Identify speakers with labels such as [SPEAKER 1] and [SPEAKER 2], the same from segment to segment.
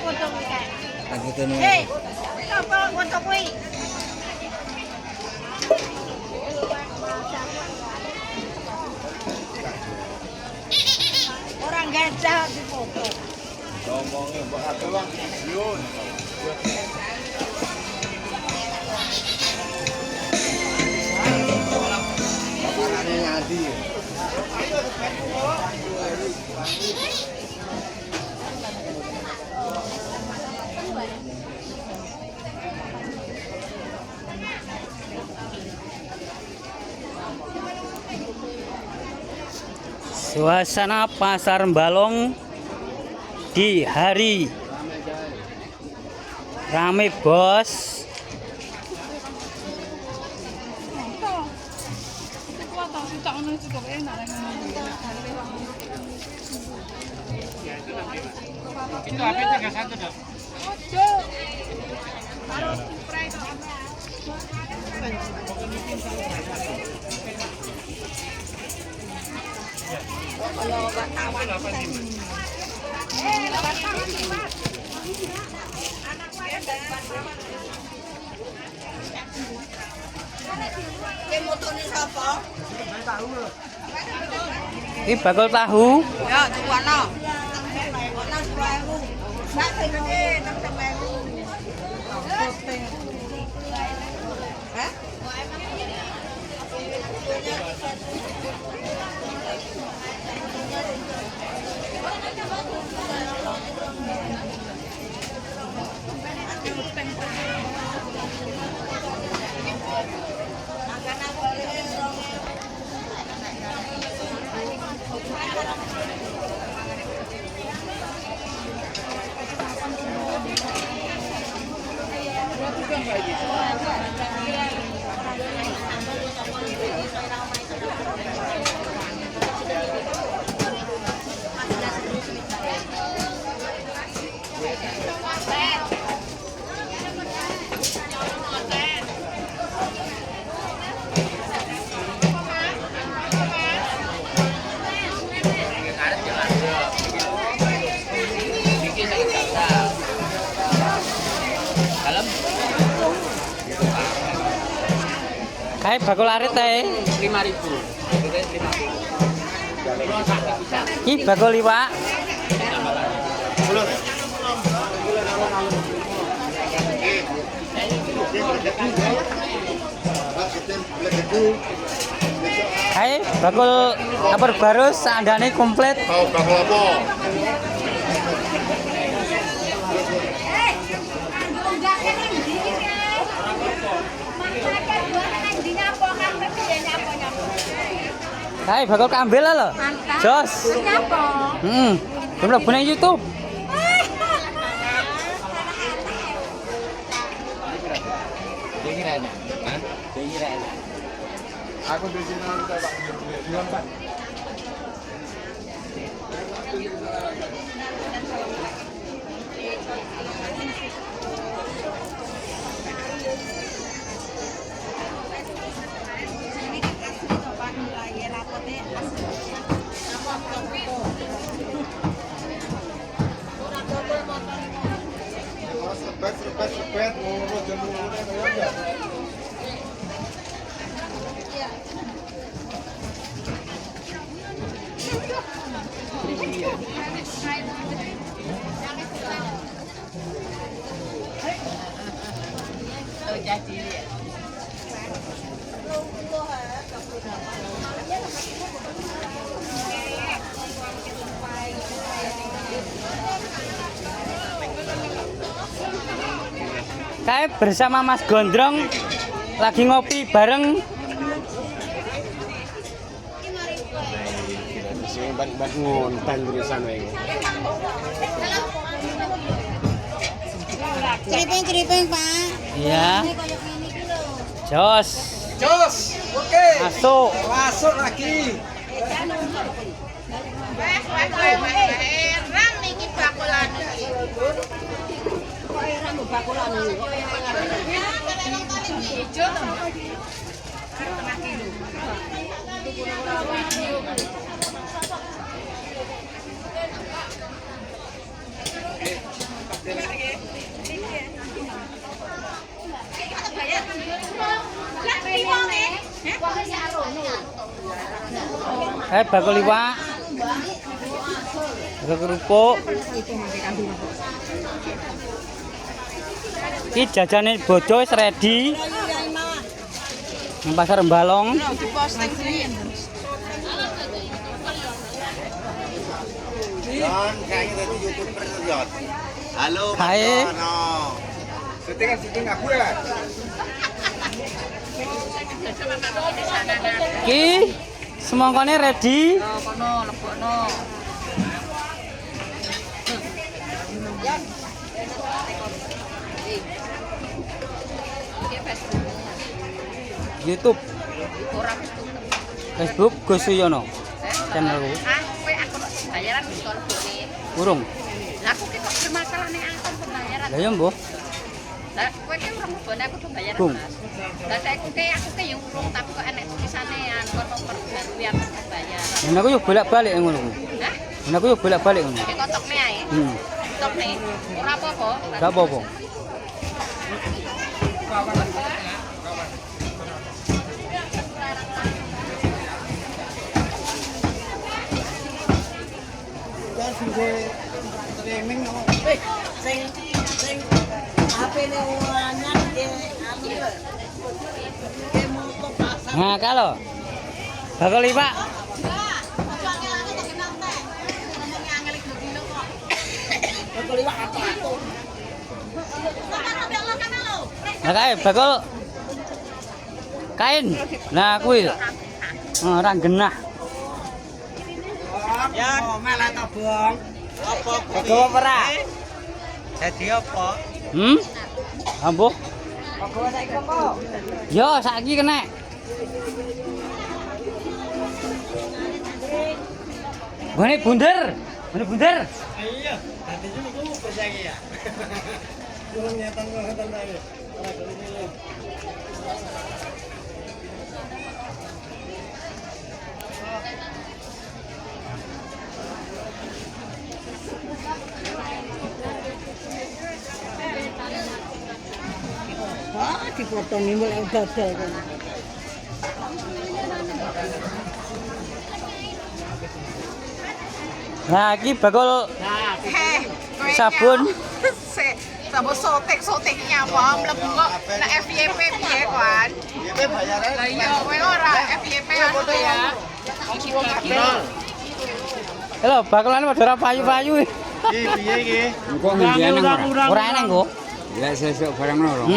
[SPEAKER 1] foto kuwi kae.
[SPEAKER 2] Aku tuh
[SPEAKER 1] Hei, apa foto kuwi? Orang gajah di foto.
[SPEAKER 3] Ngomongnya mbak ate Bang. Yun.
[SPEAKER 2] paparannya ngadi.
[SPEAKER 4] Suasana pasar Balong di hari rame bos.
[SPEAKER 3] Itu HP 31 dong.
[SPEAKER 4] Ini bakul tahu.
[SPEAKER 1] Ya, tuwana. Ana 10.000. Sak sing gede 6.000. Hah?
[SPEAKER 4] Kayak bakul arit teh.
[SPEAKER 3] 5.000.
[SPEAKER 4] Ini bakul liwak. Kayak bakul apel barus andane komplit.
[SPEAKER 3] Tahu bakul apa?
[SPEAKER 4] Kayak bakul kambil lah lo. Jos. Belum punya YouTube.
[SPEAKER 3] Aku di sini Pak. Jual Pak. Sepet, mau jemur ya.
[SPEAKER 4] Kayak bersama Mas Gondrong lagi ngopi bareng.
[SPEAKER 2] Ngontan di sana ini.
[SPEAKER 1] Keriping Pak.
[SPEAKER 4] Iya. Jos.
[SPEAKER 2] Jos, oke.
[SPEAKER 4] Masuk.
[SPEAKER 2] Masuk lagi.
[SPEAKER 1] Ram iki bakulan iki. Kok ram bakulan iki? Ijo to. Setengah kilo.
[SPEAKER 4] Bakul iwak. Bakul kerupuk. Iki jajane bojo wis ready. Nang pasar Embalong.
[SPEAKER 3] Don, kayaknya tadi YouTuber ngeliat. Halo,
[SPEAKER 4] Hai.
[SPEAKER 3] Syuting aku ya.
[SPEAKER 4] Iki semangkane ready.
[SPEAKER 1] Kono lebokno.
[SPEAKER 4] YouTube. Facebook Gus Suyono. Channelku.
[SPEAKER 1] Kowe aku bayaran wis kok lebokne.
[SPEAKER 4] Urung.
[SPEAKER 1] Lah aku ki kok bermasalah ning akun pembayaran.
[SPEAKER 4] Lah ya mbah.
[SPEAKER 1] Lah kowe ki ora mbone aku tuh bayaran.
[SPEAKER 4] Bung.
[SPEAKER 1] Mas. Lah aku ki yo urung tapi kok enek tulisane kon nomor baru ya pembayaran.
[SPEAKER 4] Nah aku yo bolak-balik ngono kuwi.
[SPEAKER 1] Hah?
[SPEAKER 4] Nah aku yo bolak-balik ngono.
[SPEAKER 1] Ki kotokne ae. Kotokne. Ora apa-apa.
[SPEAKER 4] Gak apa-apa.
[SPEAKER 1] Sing HP-ne anyar dia anu lho.
[SPEAKER 4] Nah kalau bakul iwak. Nah kae bakul kain. Nah kuwi. Ora genah.
[SPEAKER 2] Ya, malah tabung. Apa?
[SPEAKER 4] Gawa ora?
[SPEAKER 2] Jadi apa?
[SPEAKER 4] Ambuh.
[SPEAKER 1] Gawa saiki apa?
[SPEAKER 4] Yo saiki kena. Gone bunder. Gone bunder.
[SPEAKER 2] Iya, nanti juga gue percaya ya. Gue nyetang aja.
[SPEAKER 1] Wah, dipotong nimbul yang dadal kan.
[SPEAKER 4] Nah iki bakul sabun.
[SPEAKER 1] Sabun sotek-soteknya apa mlebu kok nek FYP piye kan?
[SPEAKER 3] Ini bayaran.
[SPEAKER 1] Lah iya kowe ora FYP anu ya.
[SPEAKER 4] Halo, bakulane padha ora payu-payu.
[SPEAKER 3] Piye iki?
[SPEAKER 2] Engko ngendian ora.
[SPEAKER 4] Ora enak kok.
[SPEAKER 2] Ya sesuk barang loro.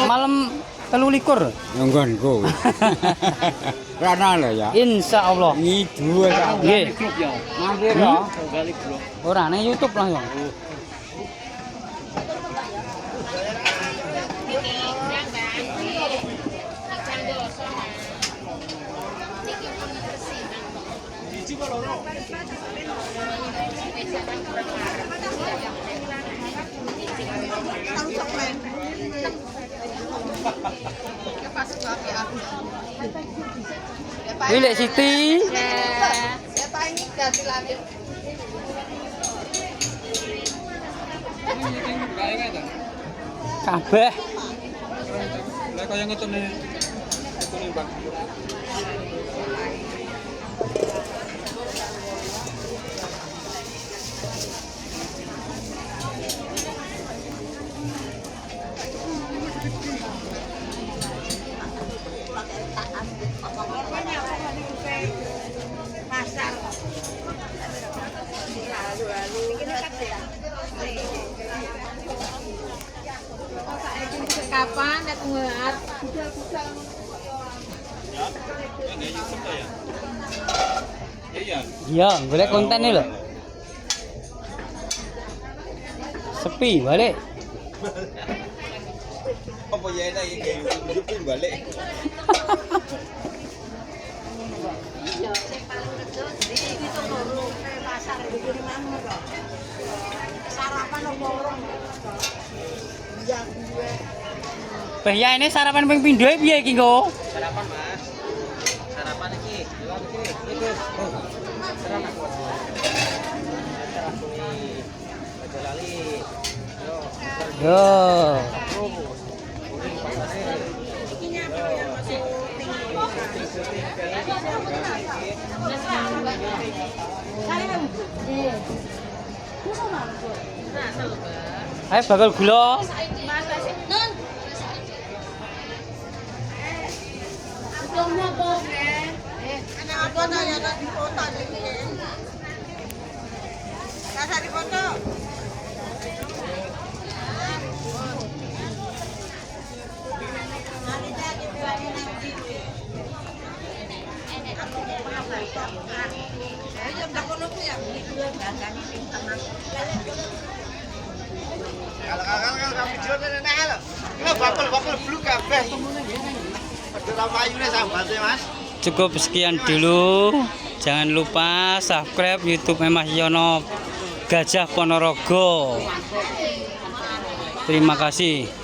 [SPEAKER 4] Malam 23.
[SPEAKER 2] Nggonku. Rana lho ya.
[SPEAKER 4] Insyaallah.
[SPEAKER 2] Ngidu ta.
[SPEAKER 4] Nggih.
[SPEAKER 2] Mampir lho.
[SPEAKER 4] Ora nang YouTube langsung. Wilek Siti.
[SPEAKER 1] Siapa ini ganti lagi?
[SPEAKER 4] Kabeh.
[SPEAKER 3] Lah kaya ngetone. Bang.
[SPEAKER 1] Pasar. Kapan datang ngelat?
[SPEAKER 4] Iya, golek konten lho. Sepi balik.
[SPEAKER 3] Apa ya enak iki YouTube balik.
[SPEAKER 1] Sarapan opo urung?
[SPEAKER 4] Bahya ini sarapan ping pindho piye iki, Nggo?
[SPEAKER 2] Sarapan, Mas. Sarapan iki. Sarapan. Aja lali.
[SPEAKER 4] Yo.
[SPEAKER 1] Iki nyapa ya Mas?
[SPEAKER 4] Ayo bakal gula.
[SPEAKER 3] Kalau kamu video nenek lo. Lo bakul blue kabeh. Ada ramayune sambat Mas.
[SPEAKER 4] Cukup sekian dulu. Jangan lupa subscribe YouTube Mas Yono Gajah Ponorogo. Terima kasih.